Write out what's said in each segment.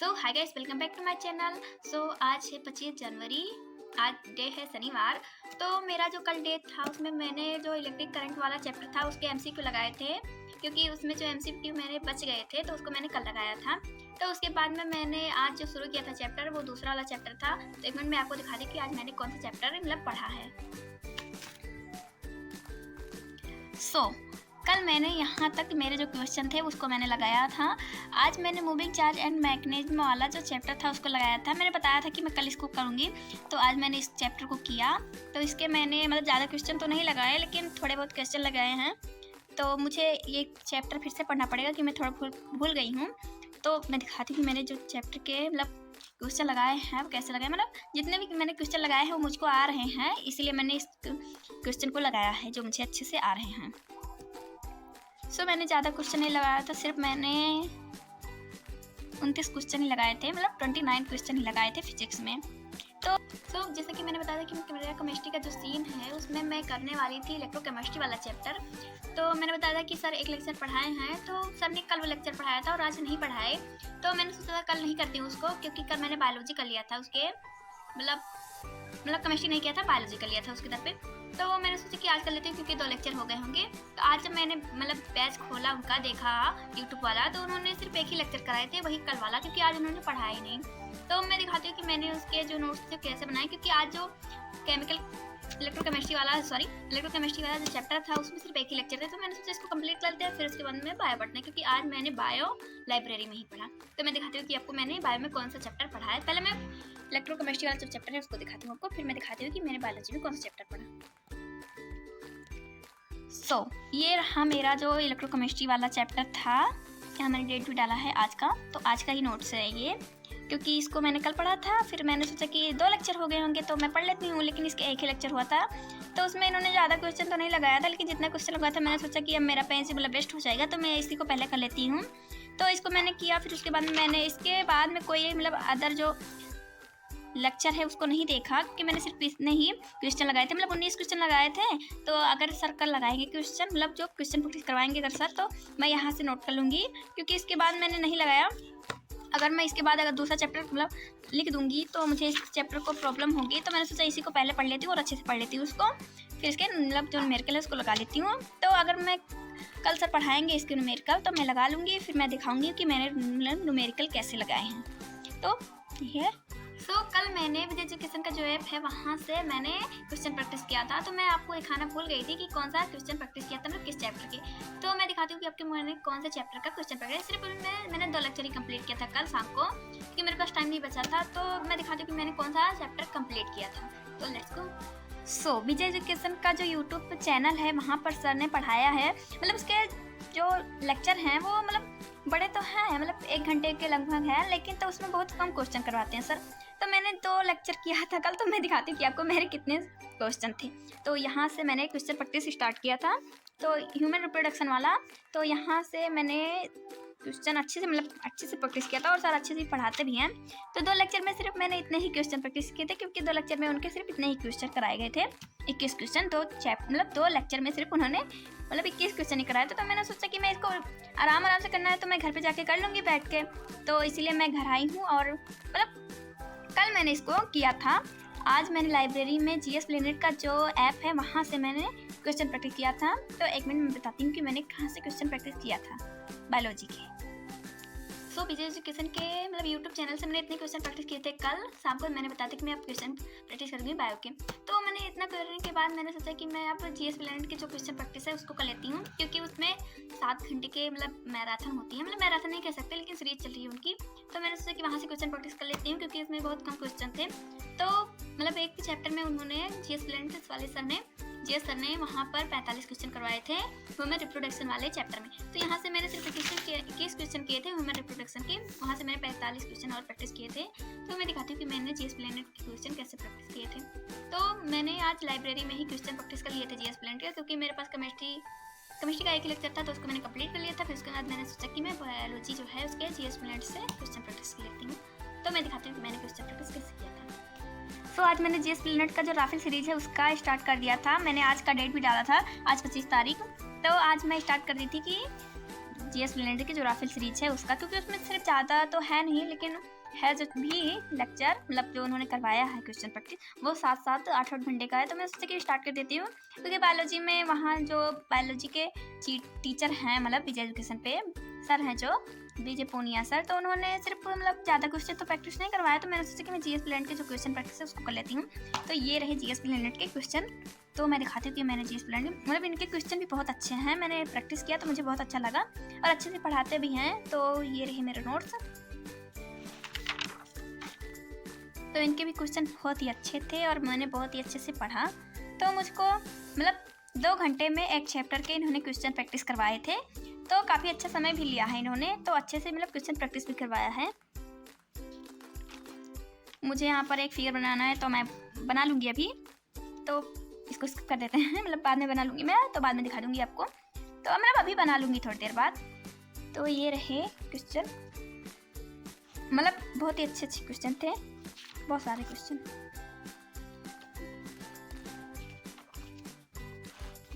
So hi guys, welcome back to my channel. आज है 25 जनवरी। आज डे है शनिवार। तो मेरा जो कल डे था उसमें मैंने जो इलेक्ट्रिक करंट वाला चैप्टर था उसके एमसीक्यू लगाए थे, क्योंकि उसमें जो एमसीक्यू मेरे बच गए थे तो उसको मैंने कल लगाया था। तो उसके बाद में मैंने आज जो शुरू किया था चैप्टर वो दूसरा वाला चैप्टर था। तो एक मिनट में आपको दिखा दी कि आज मैंने कौन सा चैप्टर मतलब पढ़ा है। कल मैंने यहाँ तक मेरे जो क्वेश्चन थे उसको मैंने लगाया था। आज मैंने मूविंग चार्ज एंड मैकेनिज्म वाला जो चैप्टर था उसको लगाया था। मैंने बताया था कि मैं कल इसको करूँगी, तो आज मैंने इस चैप्टर को किया। तो इसके मैंने मतलब ज़्यादा क्वेश्चन तो नहीं लगाए, लेकिन थोड़े बहुत क्वेश्चन लगाए हैं। तो मुझे ये चैप्टर फिर से पढ़ना पड़ेगा कि मैं थोड़ा भूल गई हूँ। तो मैं दिखाती हूँ मैंने जो चैप्टर के मतलब क्वेश्चन लगाए हैं वो कैसे लगाए। मतलब जितने भी मैंने क्वेश्चन लगाए हैं वो मुझको आ रहे हैं, इसीलिए मैंने इस क्वेश्चन को लगाया है जो मुझे अच्छे से आ रहे हैं। मैंने ज़्यादा क्वेश्चन नहीं लगाया था, सिर्फ मैंने 29 क्वेश्चन ही लगाए थे, मतलब 29 क्वेश्चन ही लगाए थे फिजिक्स में। तो जैसे कि मैंने बताया कि मेरा केमिस्ट्री का जो सीन है उसमें मैं करने वाली थी इलेक्ट्रोकेमिस्ट्री वाला चैप्टर। तो मैंने बताया था कि सर एक लेक्चर पढ़ाए हैं, तो सर ने कल वो लेक्चर पढ़ाया था और आज नहीं पढ़ाए। तो मैंने सोचा था कल नहीं करती हूँ उसको, क्योंकि कल मैंने बायोलॉजी कर लिया था उसके मतलब केमिस्ट्री नहीं किया था, बायोलॉजी कर लिया था उसके तरफ पे। तो मैंने सोचा कि आज कर लेती हूँ क्योंकि 2 लेक्चर हो गए होंगे। तो आज जब मैंने मतलब बैच खोला उनका देखा यूट्यूब वाला, तो उन्होंने सिर्फ एक ही लेक्चर कराए थे, वही कल वाला, क्योंकि आज उन्होंने पढ़ाया ही नहीं। तो मैं दिखाती हूँ कि मैंने उसके जो नोट्स थे कैसे बनाए, क्योंकि आज जो इलेक्ट्रोकेमिस्ट्री वाला जो चैप्टर था उसमें सिर्फ एक ही लेक्चर थे। तो मैंने सोचा इसको कंप्लीट कर लेते हैं, फिर उसके बाद में बायो पढ़ना है, क्योंकि आज मैंने बायो लाइब्रेरी में ही पढ़ा। तो मैं दिखाती हूँ कि आपको मैंने बायो में कौन सा चैप्टर पढ़ा है। पहले मैं इलेक्ट्रोकेमिस्ट्री वाला जो चैप्टर है उसको दिखाती हूँ आपको, फिर मैं दिखाती हूँ कि मैंने बायोलॉजी में कौन सा चैप्टर पढ़ा। ये रहा मेरा जो इलेक्ट्रोकेमिस्ट्री वाला चैप्टर था। यहाँ मैंने डेट भी डाला है आज का, तो आज का ही नोट्स है ये, क्योंकि इसको मैंने कल पढ़ा था। फिर मैंने सोचा कि 2 लेक्चर हो गए होंगे तो मैं पढ़ लेती हूँ, लेकिन इसके एक ही लेक्चर हुआ था। तो उसमें इन्होंने ज़्यादा क्वेश्चन तो नहीं लगाया था, लेकिन जितना क्वेश्चन लगाया था मैंने सोचा कि अब मेरा पेन से मतलब वेस्ट हो जाएगा, तो मैं इसी को पहले कर लेती हूँ। तो इसको मैंने किया, फिर उसके बाद मैंने इसके बाद में कोई मतलब अदर जो लेक्चर है उसको नहीं देखा, क्योंकि मैंने सिर्फ इतने ही क्वेश्चन लगाए थे, मतलब 19 क्वेश्चन लगाए थे। तो अगर सर कल लगाएंगे क्वेश्चन, मतलब जो क्वेश्चन प्रैक्टिस करवाएंगे अगर सर, तो मैं यहाँ से नोट कर लूँगी, क्योंकि इसके बाद मैंने नहीं लगाया। अगर मैं इसके बाद अगर दूसरा चैप्टर मतलब लिख दूँगी तो मुझे इस चैप्टर को प्रॉब्लम होगी। तो मैंने सोचा इसी को पहले पढ़ लेती हूँ और अच्छे से पढ़ लेती हूँ उसको, फिर इसके मतलब जो न्यूमेरिकल है उसको लगा लेती हूँ। तो अगर मैं कल सर पढ़ाएंगे इसके न्यूमेरिकल तो मैं लगा लूँगी, फिर मैं दिखाऊँगी कि मैंने न्यूमेरिकल कैसे लगाए हैं। तो ये कल मैंने विजय एजुकेशन का जो ऐप है वहाँ से मैंने क्वेश्चन प्रैक्टिस किया था। तो मैं आपको दिखाना भूल गई थी कि कौन सा क्वेश्चन प्रैक्टिस किया था, मतलब किस चैप्टर के। तो मैं दिखाती हूँ कि आपके मैंने कौन से चैप्टर का क्वेश्चन प्रैक्टिस, सिर्फ मैंने 2 लेक्चर ही कंप्लीट किया था कल शाम को, क्योंकि मेरे पास टाइम नहीं बचा था। तो मैं दिखाती हूँ कि मैंने कौन सा चैप्टर कंप्लीट किया था। तो लेट्स गो। विजय एजुकेशन का जो यूट्यूब चैनल है वहाँ पर सर ने पढ़ाया है, मतलब उसके जो लेक्चर हैं वो मतलब बड़े तो हैं, मतलब 1 घंटे के लगभग है, लेकिन तो उसमें बहुत कम क्वेश्चन करवाते हैं सर। तो मैंने 2 लेक्चर किया था कल, तो मैं दिखाती हूँ कि आपको मेरे कितने क्वेश्चन थे। तो यहाँ से मैंने क्वेश्चन प्रैक्टिस स्टार्ट किया था, तो ह्यूमन रिप्रोडक्शन वाला। तो यहाँ से मैंने क्वेश्चन अच्छे से प्रैक्टिस किया था, और सर अच्छे से पढ़ाते भी हैं। तो 2 लेक्चर में सिर्फ मैंने इतने ही क्वेश्चन प्रैक्टिस किए थे, क्योंकि 2 लेक्चर में उनके सिर्फ इतने ही क्वेश्चन कराए गए थे, 21 क्वेश्चन। तो मतलब 2 लेक्चर में सिर्फ उन्होंने मतलब 21 क्वेश्चन ही कराए थे। तो मैंने सोचा कि मैं इसको आराम से करना है, तो मैं घर पे जाके कर लूँगी बैठ के। तो इसीलिए मैं घर आई हूँ, और मतलब कल मैंने इसको किया था। आज मैंने लाइब्रेरी में जीएस प्लेनेट का जो ऐप है वहाँ से मैंने क्वेश्चन प्रैक्टिस किया था। तो एक मिनट में बताती हूँ कि मैंने कहाँ से क्वेश्चन प्रैक्टिस किया था बायोलॉजी के। विजय एजुकेशन के मतलब यूट्यूब चैनल से मैंने इतने क्वेश्चन प्रैक्टिस किए थे कल शाम को। मैंने बताया था कि मैं अब क्वेश्चन प्रैक्टिस करूँगी बायो के। तो मैंने इतना करने के बाद मैंने सोचा कि मैं अब जीएस प्लेनेट के जो क्वेश्चन प्रैक्टिस है उसको कर लेती हूँ, क्योंकि उसमें 7 घंटे के मतलब मैराथन होती है, मतलब मैराथन नहीं कह सकते, लेकिन सीरीज चल रही है उनकी। तो मैंने सोचा कि वहाँ से क्वेश्चन प्रैक्टिस कर लेती हूँ, क्योंकि इसमें बहुत कम क्वेश्चन थे। तो मतलब एक चैप्टर में उन्होंने जीएस प्लेनेट वाले सर ने वहाँ पर 45 क्वेश्चन करवाए थे ह्यूमन रिप्रोडक्शन वाले चैप्टर में। तो यहाँ से मैंने सिर्फ 21 क्वेश्चन किए थे ह्यूमन रिप्रोडक्शन के, वहाँ से मैंने 45 क्वेश्चन और प्रैक्टिस किए थे। तो मैं दिखाती हूँ कि मैंने जीएस प्लेनेट के क्वेश्चन कैसे प्रैक्टिस किए थे। तो मैंने आज लाइब्रेरी में ही क्वेश्चन प्रैक्टिस कर लिए थे जीएस प्लेनेट का, क्योंकि मेरे पास केमिस्ट्री का एक ही लेक्चर था, तो उसको मैंने कंप्लीट कर लिया था। फिर उसके बाद मैंने सोचा कि मैं बायोलॉजी जो है उसके जीएस प्लेनेट से क्वेश्चन प्रैक्टिस कर लेती हूँ। तो मैं दिखाती हूँ कि मैंने क्वेश्चन प्रैक्टिस कैसे किया था। आज मैंने जीएस प्लेनेट का जो राफेल सीरीज है उसका स्टार्ट कर दिया था। मैंने आज का डेट भी डाला था, आज 25 तारीख। तो आज मैं स्टार्ट कर दी थी कि जीएस प्लेनेट की जो राफेल सीरीज है उसका, क्योंकि उसमें सिर्फ ज़्यादा तो है नहीं, लेकिन है जो भी लेक्चर मतलब जो उन्होंने करवाया है क्वेश्चन प्रैक्टिस वो 7-7 8-8 घंटे का है। तो मैं सोचा कि स्टार्ट कर देती हूँ, क्योंकि बायोलॉजी में वहाँ जो बायोलॉजी के टीचर हैं मतलब विजय एजुकेशन पे सर हैं जो विजय पूनिया सर, तो उन्होंने सिर्फ मतलब ज़्यादा क्वेश्चन तो प्रैक्टिस नहीं करवाया। तो मैंने सोचा कि मैं जीएस प्लेनेट के जो क्वेश्चन प्रैक्टिस है उसको कर लेती हूँ। तो ये रहे जीएस प्लेनेट के क्वेश्चन, तो मैं दिखाती हूँ कि मैंने जीएस प्लेनेट मतलब इनके क्वेश्चन भी बहुत अच्छे हैं, मैंने प्रैक्टिस किया तो मुझे बहुत अच्छा लगा और अच्छे से पढ़ाते भी हैं। तो ये रहे मेरे नोट्स। तो इनके भी क्वेश्चन बहुत ही अच्छे थे और मैंने बहुत ही अच्छे से पढ़ा। तो मुझको मतलब 2 घंटे में एक चैप्टर के इन्होंने क्वेश्चन प्रैक्टिस करवाए थे, तो काफ़ी अच्छा समय भी लिया है इन्होंने, तो अच्छे से मतलब क्वेश्चन प्रैक्टिस भी करवाया है। मुझे यहाँ पर एक फिगर बनाना है तो मैं बना लूँगी अभी, तो इसको स्किप कर देते हैं, मतलब बाद में बना लूँगी मैं, तो बाद में दिखा दूँगी आपको। तो मतलब अभी बना लूँगी थोड़ी देर बाद। तो ये रहे क्वेश्चन, मतलब बहुत ही अच्छे अच्छे क्वेश्चन थे, बहुत सारे क्वेश्चन।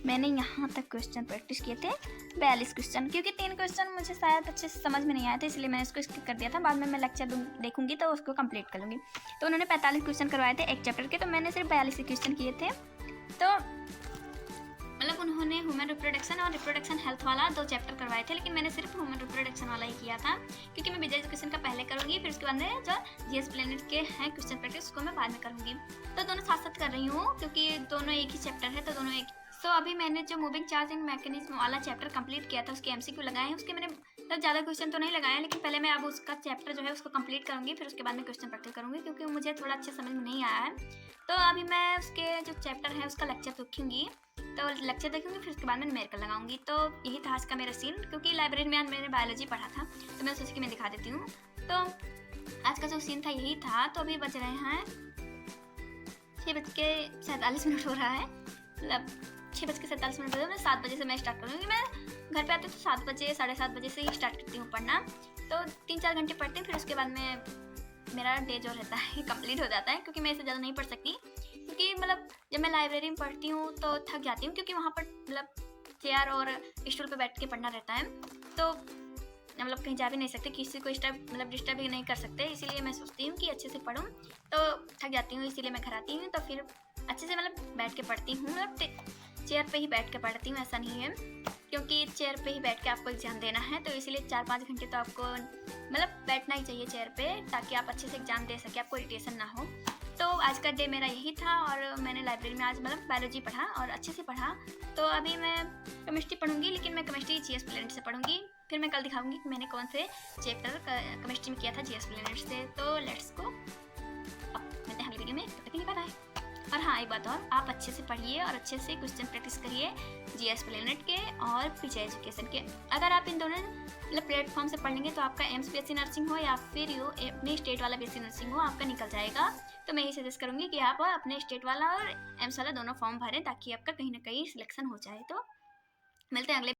मैंने यहाँ तक क्वेश्चन प्रैक्टिस किए थे 42 क्वेश्चन, क्योंकि 3 क्वेश्चन मुझे शायद अच्छे से समझ में नहीं आया था, इसलिए मैंने इसको स्किप कर दिया था। बाद में मैं लेक्चर देखूंगी तो उसको कंप्लीट कर लूँगी। तो उन्होंने 45 क्वेश्चन करवाए थे एक चैप्टर के, तो मैंने सिर्फ 42 क्वेश्चन किए थे। तो मतलब उन्होंने ह्यूमन रिप्रोडक्शन और रिप्रोडक्शन हेल्थ वाला 2 चैप्टर करवाए थे, लेकिन मैंने सिर्फ ह्यूमन रिप्रोडक्शन वाला ही किया था, क्योंकि मैं विजय एजुकेशन का पहले करूँगी, फिर उसके बाद में जो जीएस प्लेनेट के हैं क्वेश्चन प्रैक्टिस उसको मैं बाद में करूँगी। तो दोनों साथ साथ कर रही हूँ, क्योंकि दोनों एक ही चैप्टर है, तो दोनों एक। तो अभी मैंने जो मूविंग चार्ज एंड मैकेनिज्म वाला चैप्टर कंप्लीट किया था, उसके एमसीक्यू लगाए हैं। उसके मैंने मतलब ज़्यादा क्वेश्चन तो नहीं लगाए, लेकिन पहले मैं अब उसका चैप्टर जो है उसको कंप्लीट करूँगी, फिर उसके बाद में क्वेश्चन प्रैक्टिस करूँगी, क्योंकि मुझे थोड़ा अच्छे समझ में नहीं आया है। तो अभी मैं उसके जो चैप्टर है उसका लेक्चर देखूँगी, तो लेक्चर देखूँगी, फिर उसके बाद में न्यूमेरिकल लगाऊंगी। तो यही था आज का मेरा सीन, क्योंकि लाइब्रेरी में आज मैंने बायोलॉजी पढ़ा था, तो मैं सोची कि मैं दिखा देती हूँ। तो आज का जो सीन था यही था। तो अभी बज रहे हैं 6:47 हो रहा है, मतलब 6:47 हो रहा है। मैं 7 बजे से मैं स्टार्ट करूँगी। मैं घर पे आती हूँ तो 7 बजे 7:30 बजे से ही स्टार्ट करती हूँ पढ़ना। तो 3-4 घंटे पढ़ती हूँ, फिर उसके बाद में मेरा डे जो रहता है कंप्लीट हो जाता है, क्योंकि मैं इससे ज़्यादा नहीं पढ़ सकती, क्योंकि मतलब जब मैं लाइब्रेरी में पढ़ती हूँ तो थक जाती हूँ, क्योंकि वहाँ पर मतलब चेयर और स्टूल पे बैठ के पढ़ना रहता है, तो मतलब कहीं जा भी नहीं सकते, किसी को डिस्टर्ब भी नहीं कर सकते। इसीलिए मैं सोचती हूँ कि अच्छे से पढूं, तो थक जाती हूँ, इसीलिए मैं घर आती हूँ तो फिर अच्छे से मतलब बैठ के पढ़ती हूँ, मतलब चेयर पे ही बैठ के पढ़ती हूँ। ऐसा नहीं है, क्योंकि चेयर पे ही बैठ के आपको एग्ज़ाम देना है, तो इसीलिए 4-5 घंटे तो आपको मतलब बैठना ही चाहिए चेयर पे, ताकि आप अच्छे से एग्ज़ाम दे सकें, आपको इरिटेशन ना हो। तो आज का डे मेरा यही था, और मैंने लाइब्रेरी में आज मतलब बायोलॉजी पढ़ा और अच्छे से पढ़ा। तो अभी मैं केमिस्ट्री पढ़ूंगी, लेकिन मैं केमिस्ट्री जीएस प्लेनेट से पढ़ूंगी। फिर मैं कल दिखाऊंगी कि मैंने कौन से चैप्टर केमिस्ट्री में किया था जीएस प्लेनेट से। तो लेट्स गो, अब मिलते हैं अगली वीडियो में, तब तक के लिए बाय बाय। और हाँ, एक बात और, आप अच्छे से पढ़िए और अच्छे से क्वेश्चन प्रैक्टिस करिए जीएस प्लेनेट के और विजय एजुकेशन के। अगर आप इन दोनों मतलब प्लेटफॉर्म से पढ़ लेंगे तो आपका एम्स बीएससी नर्सिंग हो या फिर यू अपने स्टेट वाला बीएससी नर्सिंग हो, आपका निकल जाएगा। तो मैं यही सजेस्ट करूँगी कि आप अपने स्टेट वाला और एम्स वाला दोनों फॉर्म भरें, ताकि आपका कहीं ना कहीं सिलेक्शन हो जाए। तो मिलते हैं अगले